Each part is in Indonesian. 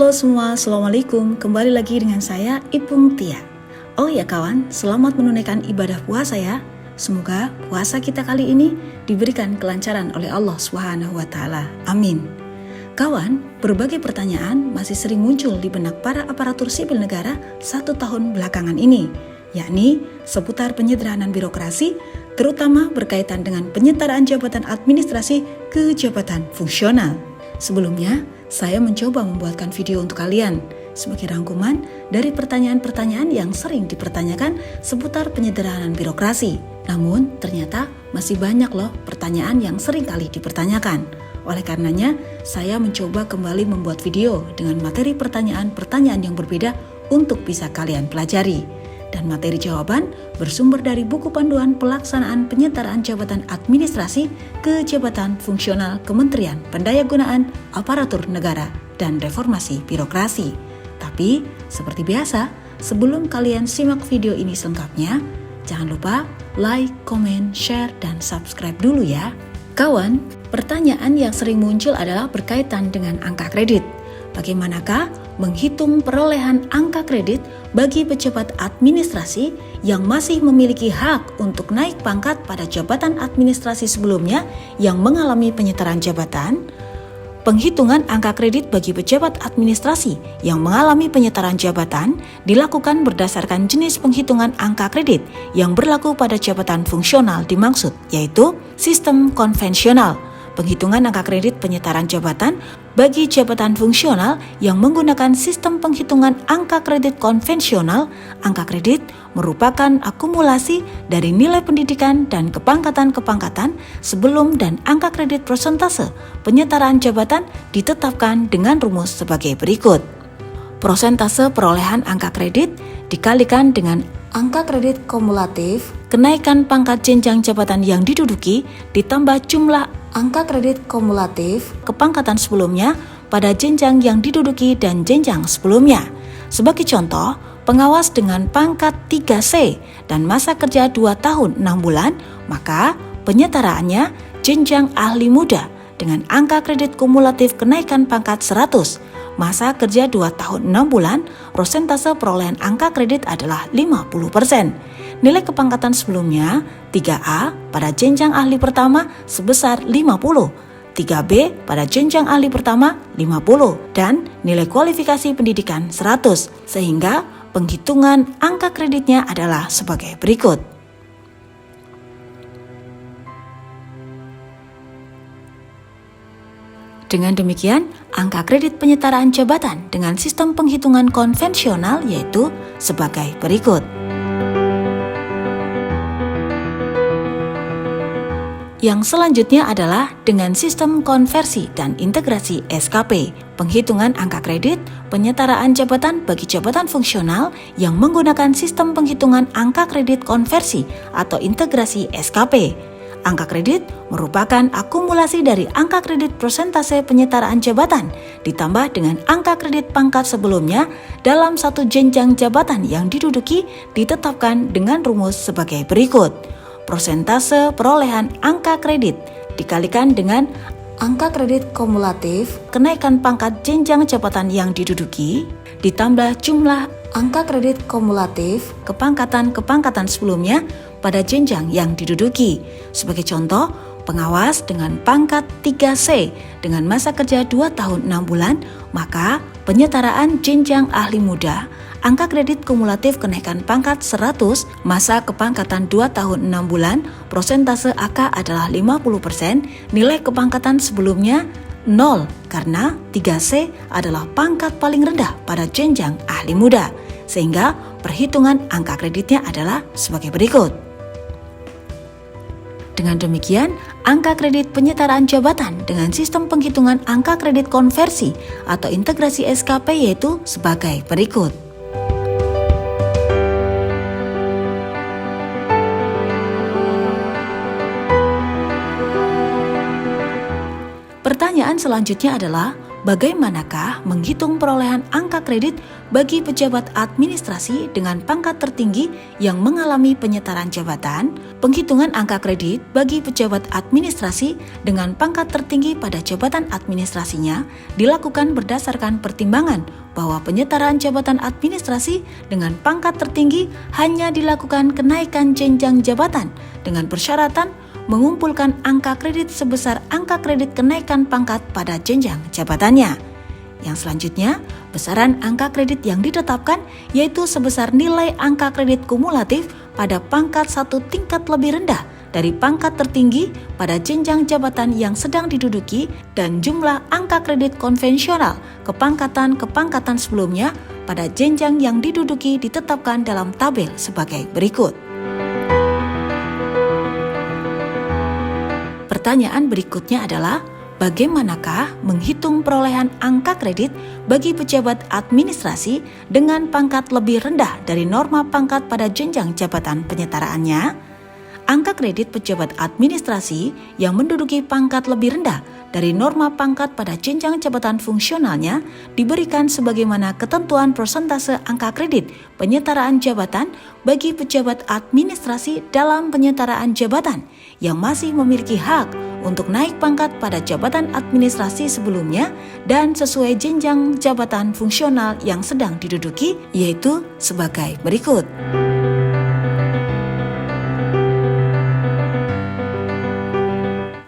Halo semua, Assalamualaikum. Kembali lagi dengan saya, Ipung Tia. Oh ya kawan, selamat menunaikan ibadah puasa ya. Semoga puasa kita kali ini diberikan kelancaran oleh Allah SWT. Amin. Kawan, berbagai pertanyaan masih sering muncul di benak para aparatur sipil negara 1 tahun belakangan ini, yakni seputar penyederhanaan birokrasi, terutama berkaitan dengan penyetaraan jabatan administrasi ke jabatan fungsional. Sebelumnya, saya mencoba membuatkan video untuk kalian sebagai rangkuman dari pertanyaan-pertanyaan yang sering dipertanyakan seputar penyederhanaan birokrasi. Namun, ternyata masih banyak loh pertanyaan yang sering kali dipertanyakan. Oleh karenanya, saya mencoba kembali membuat video dengan materi pertanyaan-pertanyaan yang berbeda untuk bisa kalian pelajari. Dan materi jawaban bersumber dari buku panduan pelaksanaan penyetaraan jabatan administrasi ke jabatan fungsional Kementerian Pendayagunaan Aparatur Negara dan Reformasi Birokrasi. Tapi, seperti biasa, sebelum kalian simak video ini selengkapnya, jangan lupa like, comment, share, dan subscribe dulu ya. Kawan, pertanyaan yang sering muncul adalah berkaitan dengan angka kredit. Bagaimanakah menghitung perolehan angka kredit bagi pejabat administrasi yang masih memiliki hak untuk naik pangkat pada jabatan administrasi sebelumnya yang mengalami penyetaraan jabatan? Penghitungan angka kredit bagi pejabat administrasi yang mengalami penyetaraan jabatan dilakukan berdasarkan jenis penghitungan angka kredit yang berlaku pada jabatan fungsional dimaksud, yaitu sistem konvensional. Penghitungan angka kredit penyetaraan jabatan bagi jabatan fungsional yang menggunakan sistem penghitungan angka kredit konvensional. Angka kredit merupakan akumulasi dari nilai pendidikan dan kepangkatan-kepangkatan sebelum dan angka kredit persentase penyetaraan jabatan ditetapkan dengan rumus sebagai berikut. Persentase perolehan angka kredit dikalikan dengan angka kredit kumulatif kenaikan pangkat jenjang jabatan yang diduduki ditambah jumlah angka kredit kumulatif kepangkatan sebelumnya pada jenjang yang diduduki dan jenjang sebelumnya. Sebagai contoh, pengawas dengan pangkat 3C dan masa kerja 2 tahun 6 bulan, maka penyetaraannya jenjang ahli muda dengan angka kredit kumulatif kenaikan pangkat 100. Masa kerja 2 tahun 6 bulan, persentase perolehan angka kredit adalah 50%. Nilai kepangkatan sebelumnya 3A pada jenjang ahli pertama sebesar 50, 3B pada jenjang ahli pertama 50, dan nilai kualifikasi pendidikan 100, sehingga penghitungan angka kreditnya adalah sebagai berikut. Dengan demikian, angka kredit penyetaraan jabatan dengan sistem penghitungan konvensional yaitu sebagai berikut. Yang selanjutnya adalah dengan sistem konversi dan integrasi SKP, penghitungan angka kredit penyetaraan jabatan bagi jabatan fungsional yang menggunakan sistem penghitungan angka kredit konversi atau integrasi SKP. Angka kredit merupakan akumulasi dari angka kredit persentase penyetaraan jabatan ditambah dengan angka kredit pangkat sebelumnya dalam satu jenjang jabatan yang diduduki ditetapkan dengan rumus sebagai berikut. Persentase perolehan angka kredit dikalikan dengan angka kredit kumulatif kenaikan pangkat jenjang jabatan yang diduduki ditambah jumlah angka kredit kumulatif kepangkatan-kepangkatan sebelumnya pada jenjang yang diduduki. Sebagai contoh, pengawas dengan pangkat 3C dengan masa kerja 2 tahun 6 bulan, maka penyetaraan jenjang ahli muda angka kredit kumulatif kenaikan pangkat 100, masa kepangkatan 2 tahun 6 bulan, persentase AK adalah 50%, nilai kepangkatan sebelumnya 0 karena 3C adalah pangkat paling rendah pada jenjang ahli muda, sehingga perhitungan angka kreditnya adalah sebagai berikut. Dengan demikian, angka kredit penyetaraan jabatan dengan sistem penghitungan angka kredit konversi atau integrasi SKP yaitu sebagai berikut. Pertanyaan selanjutnya adalah bagaimanakah menghitung perolehan angka kredit bagi pejabat administrasi dengan pangkat tertinggi yang mengalami penyetaraan jabatan? Penghitungan angka kredit bagi pejabat administrasi dengan pangkat tertinggi pada jabatan administrasinya dilakukan berdasarkan pertimbangan bahwa penyetaraan jabatan administrasi dengan pangkat tertinggi hanya dilakukan kenaikan jenjang jabatan dengan persyaratan mengumpulkan angka kredit sebesar angka kredit kenaikan pangkat pada jenjang jabatannya. Yang selanjutnya, besaran angka kredit yang ditetapkan yaitu sebesar nilai angka kredit kumulatif pada pangkat satu tingkat lebih rendah dari pangkat tertinggi pada jenjang jabatan yang sedang diduduki dan jumlah angka kredit konvensional kepangkatan sebelumnya pada jenjang yang diduduki ditetapkan dalam tabel sebagai berikut. Pertanyaan berikutnya adalah, bagaimanakah menghitung perolehan angka kredit bagi pejabat administrasi dengan pangkat lebih rendah dari norma pangkat pada jenjang jabatan penyetaraannya? Angka kredit pejabat administrasi yang menduduki pangkat lebih rendah dari norma pangkat pada jenjang jabatan fungsionalnya diberikan sebagaimana ketentuan persentase angka kredit penyetaraan jabatan bagi pejabat administrasi dalam penyetaraan jabatan yang masih memiliki hak untuk naik pangkat pada jabatan administrasi sebelumnya dan sesuai jenjang jabatan fungsional yang sedang diduduki, yaitu sebagai berikut.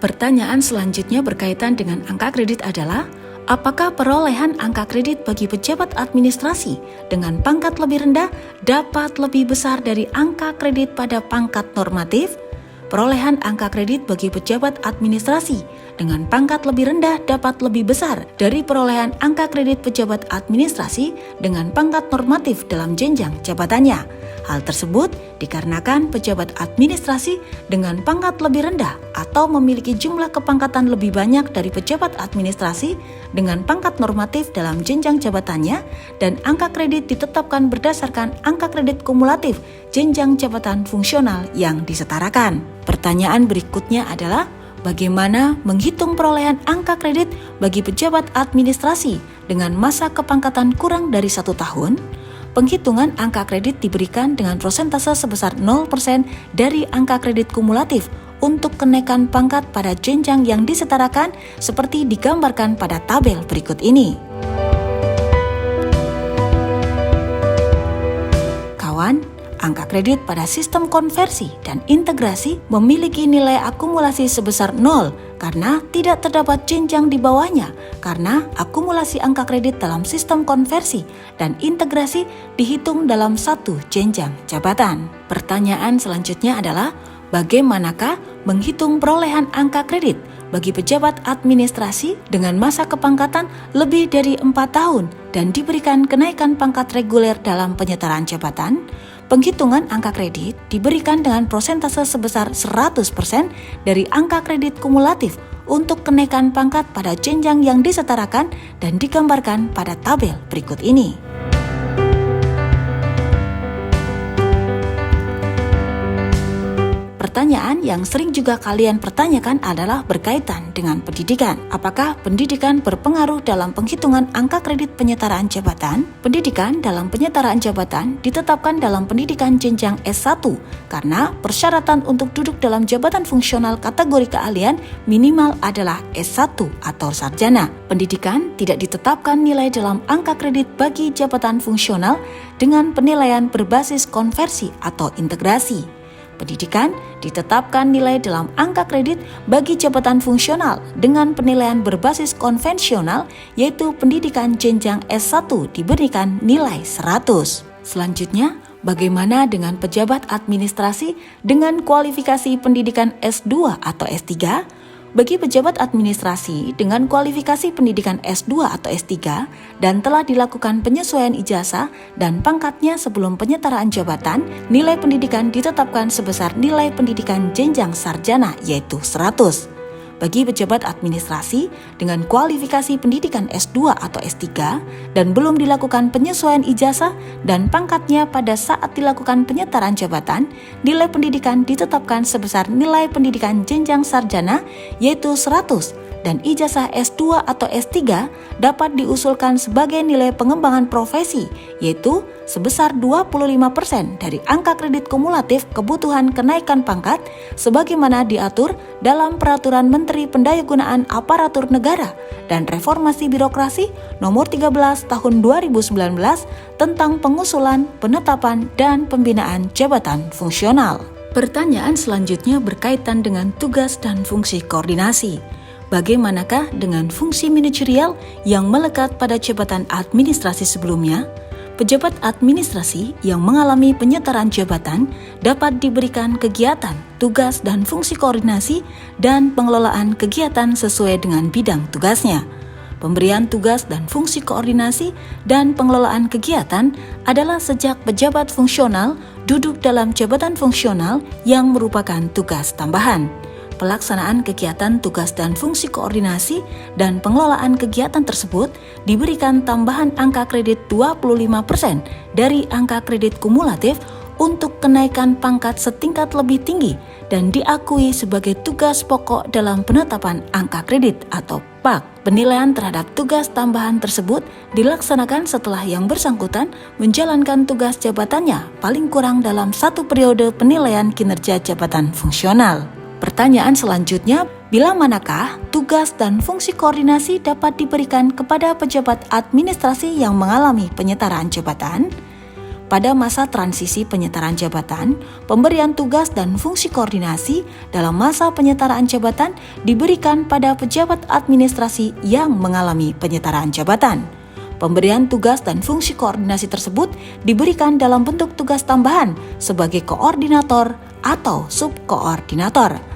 Pertanyaan selanjutnya berkaitan dengan angka kredit adalah, apakah perolehan angka kredit bagi pejabat administrasi dengan pangkat lebih rendah dapat lebih besar dari angka kredit pada pangkat normatif? Perolehan angka kredit bagi pejabat administrasi dengan pangkat lebih rendah dapat lebih besar dari perolehan angka kredit pejabat administrasi dengan pangkat normatif dalam jenjang jabatannya. Hal tersebut dikarenakan pejabat administrasi dengan pangkat lebih rendah atau memiliki jumlah kepangkatan lebih banyak dari pejabat administrasi dengan pangkat normatif dalam jenjang jabatannya, dan angka kredit ditetapkan berdasarkan angka kredit kumulatif jenjang jabatan fungsional yang disetarakan. Pertanyaan berikutnya adalah, bagaimana menghitung perolehan angka kredit bagi pejabat administrasi dengan masa kepangkatan kurang dari 1 tahun? Penghitungan angka kredit diberikan dengan persentase sebesar 0% dari angka kredit kumulatif untuk kenaikan pangkat pada jenjang yang disetarakan seperti digambarkan pada tabel berikut ini. Kawan, angka kredit pada sistem konversi dan integrasi memiliki nilai akumulasi sebesar 0 karena tidak terdapat jenjang di bawahnya, karena akumulasi angka kredit dalam sistem konversi dan integrasi dihitung dalam satu jenjang jabatan. Pertanyaan selanjutnya adalah, bagaimanakah menghitung perolehan angka kredit bagi pejabat administrasi dengan masa kepangkatan lebih dari 4 tahun dan diberikan kenaikan pangkat reguler dalam penyetaraan jabatan? Penghitungan angka kredit diberikan dengan persentase sebesar 100% dari angka kredit kumulatif untuk kenaikan pangkat pada jenjang yang disetarakan dan digambarkan pada tabel berikut ini. Pertanyaan yang sering juga kalian pertanyakan adalah berkaitan dengan pendidikan. Apakah pendidikan berpengaruh dalam penghitungan angka kredit penyetaraan jabatan? Pendidikan dalam penyetaraan jabatan ditetapkan dalam pendidikan jenjang S1 karena persyaratan untuk duduk dalam jabatan fungsional kategori keahlian minimal adalah S1 atau sarjana. Pendidikan tidak ditetapkan nilai dalam angka kredit bagi jabatan fungsional dengan penilaian berbasis konversi atau integrasi. Pendidikan ditetapkan nilai dalam angka kredit bagi jabatan fungsional dengan penilaian berbasis konvensional, yaitu pendidikan jenjang S1 diberikan nilai 100. Selanjutnya, bagaimana dengan pejabat administrasi dengan kualifikasi pendidikan S2 atau S3? Bagi pejabat administrasi dengan kualifikasi pendidikan S2 atau S3 dan telah dilakukan penyesuaian ijazah dan pangkatnya sebelum penyetaraan jabatan, nilai pendidikan ditetapkan sebesar nilai pendidikan jenjang sarjana yaitu 100. bagi pejabat administrasi dengan kualifikasi pendidikan S2 atau S3 dan belum dilakukan penyesuaian ijazah dan pangkatnya pada saat dilakukan penyetaraan jabatan, nilai pendidikan ditetapkan sebesar nilai pendidikan jenjang sarjana yaitu 100 dan ijazah S2 atau S3 dapat diusulkan sebagai nilai pengembangan profesi yaitu sebesar 25% dari angka kredit kumulatif kebutuhan kenaikan pangkat sebagaimana diatur dalam Peraturan Menteri Pendayagunaan Aparatur Negara dan Reformasi Birokrasi Nomor 13 Tahun 2019 tentang pengusulan, penetapan, dan pembinaan jabatan fungsional. Pertanyaan selanjutnya berkaitan dengan tugas dan fungsi koordinasi. Bagaimanakah dengan fungsi manajerial yang melekat pada jabatan administrasi sebelumnya? Pejabat administrasi yang mengalami penyetaraan jabatan dapat diberikan kegiatan, tugas, dan fungsi koordinasi dan pengelolaan kegiatan sesuai dengan bidang tugasnya. Pemberian tugas dan fungsi koordinasi dan pengelolaan kegiatan adalah sejak pejabat fungsional duduk dalam jabatan fungsional yang merupakan tugas tambahan. Pelaksanaan kegiatan tugas dan fungsi koordinasi dan pengelolaan kegiatan tersebut diberikan tambahan angka kredit 25% dari angka kredit kumulatif untuk kenaikan pangkat setingkat lebih tinggi dan diakui sebagai tugas pokok dalam penetapan angka kredit atau PAK. Penilaian terhadap tugas tambahan tersebut dilaksanakan setelah yang bersangkutan menjalankan tugas jabatannya paling kurang dalam satu periode penilaian kinerja jabatan fungsional. Pertanyaan selanjutnya, bila manakah tugas dan fungsi koordinasi dapat diberikan kepada pejabat administrasi yang mengalami penyetaraan jabatan? Pada masa transisi penyetaraan jabatan, pemberian tugas dan fungsi koordinasi dalam masa penyetaraan jabatan diberikan pada pejabat administrasi yang mengalami penyetaraan jabatan. Pemberian tugas dan fungsi koordinasi tersebut diberikan dalam bentuk tugas tambahan sebagai koordinator atau subkoordinator.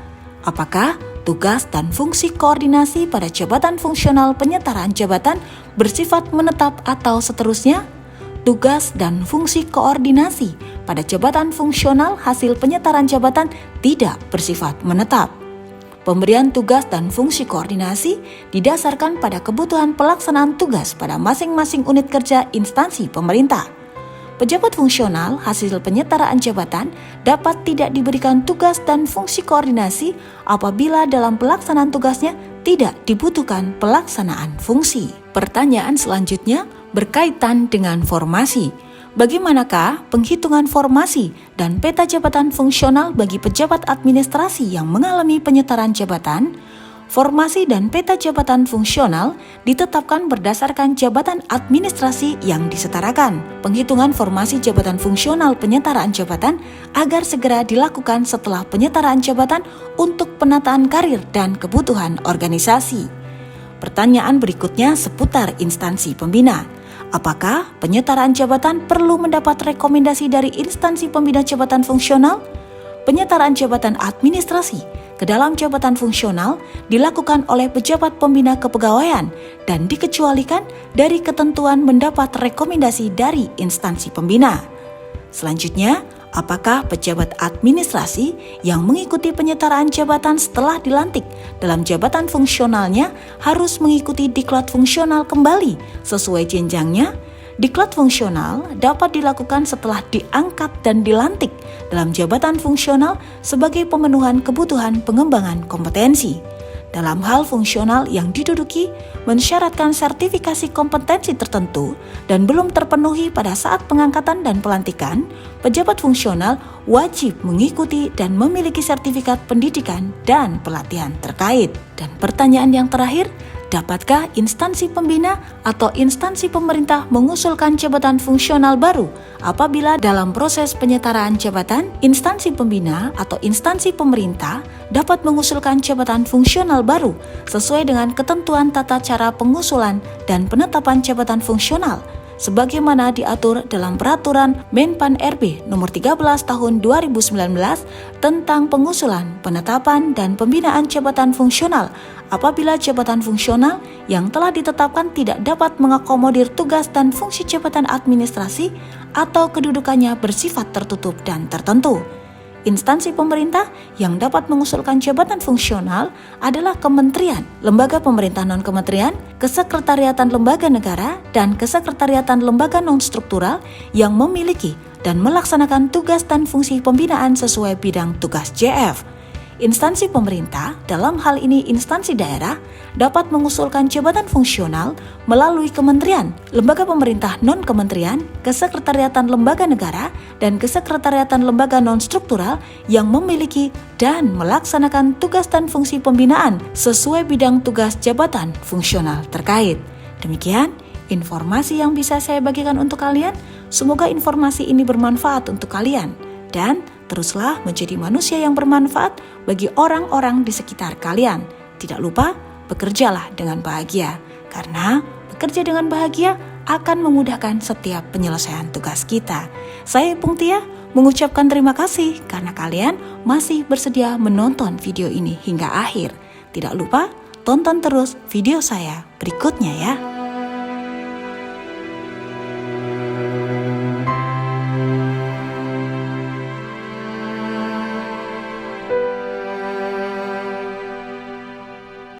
Apakah tugas dan fungsi koordinasi pada jabatan fungsional penyetaraan jabatan bersifat menetap atau seterusnya? Tugas dan fungsi koordinasi pada jabatan fungsional hasil penyetaraan jabatan tidak bersifat menetap. Pemberian tugas dan fungsi koordinasi didasarkan pada kebutuhan pelaksanaan tugas pada masing-masing unit kerja instansi pemerintah. Pejabat fungsional hasil penyetaraan jabatan dapat tidak diberikan tugas dan fungsi koordinasi apabila dalam pelaksanaan tugasnya tidak dibutuhkan pelaksanaan fungsi. Pertanyaan selanjutnya berkaitan dengan formasi. Bagaimanakah penghitungan formasi dan peta jabatan fungsional bagi pejabat administrasi yang mengalami penyetaraan jabatan? Formasi dan peta jabatan fungsional ditetapkan berdasarkan jabatan administrasi yang disetarakan. Penghitungan formasi jabatan fungsional penyetaraan jabatan agar segera dilakukan setelah penyetaraan jabatan untuk penataan karir dan kebutuhan organisasi. Pertanyaan berikutnya seputar instansi pembina. Apakah penyetaraan jabatan perlu mendapat rekomendasi dari instansi pembina jabatan fungsional? Penyetaraan jabatan administrasi ke dalam jabatan fungsional dilakukan oleh pejabat pembina kepegawaian dan dikecualikan dari ketentuan mendapat rekomendasi dari instansi pembina. Selanjutnya, apakah pejabat administrasi yang mengikuti penyetaraan jabatan setelah dilantik dalam jabatan fungsionalnya harus mengikuti diklat fungsional kembali sesuai jenjangnya? Diklat fungsional dapat dilakukan setelah diangkat dan dilantik dalam jabatan fungsional sebagai pemenuhan kebutuhan pengembangan kompetensi. Dalam hal fungsional yang diduduki mensyaratkan sertifikasi kompetensi tertentu dan belum terpenuhi pada saat pengangkatan dan pelantikan, pejabat fungsional wajib mengikuti dan memiliki sertifikat pendidikan dan pelatihan terkait. Dan pertanyaan yang terakhir, dapatkah instansi pembina atau instansi pemerintah mengusulkan jabatan fungsional baru apabila dalam proses penyetaraan jabatan, instansi pembina atau instansi pemerintah dapat mengusulkan jabatan fungsional baru sesuai dengan ketentuan tata cara pengusulan dan penetapan jabatan fungsional sebagaimana diatur dalam Peraturan Menpan RB Nomor 13 Tahun 2019 tentang pengusulan, penetapan, dan pembinaan jabatan fungsional apabila jabatan fungsional yang telah ditetapkan tidak dapat mengakomodir tugas dan fungsi jabatan administrasi atau kedudukannya bersifat tertutup dan tertentu. Instansi pemerintah yang dapat mengusulkan jabatan fungsional adalah kementerian, lembaga pemerintah non-kementerian, kesekretariatan lembaga negara, dan kesekretariatan lembaga non-struktural yang memiliki dan melaksanakan tugas dan fungsi pembinaan sesuai bidang tugas JF. Instansi pemerintah, dalam hal ini instansi daerah, dapat mengusulkan jabatan fungsional melalui kementerian, lembaga pemerintah non-kementerian, kesekretariatan lembaga negara, dan kesekretariatan lembaga non-struktural yang memiliki dan melaksanakan tugas dan fungsi pembinaan sesuai bidang tugas jabatan fungsional terkait. Demikian informasi yang bisa saya bagikan untuk kalian. Semoga informasi ini bermanfaat untuk kalian dan teruslah menjadi manusia yang bermanfaat bagi orang-orang di sekitar kalian. Tidak lupa, bekerjalah dengan bahagia. Karena bekerja dengan bahagia akan memudahkan setiap penyelesaian tugas kita. Saya Ipung Tia mengucapkan terima kasih karena kalian masih bersedia menonton video ini hingga akhir. Tidak lupa, tonton terus video saya berikutnya ya.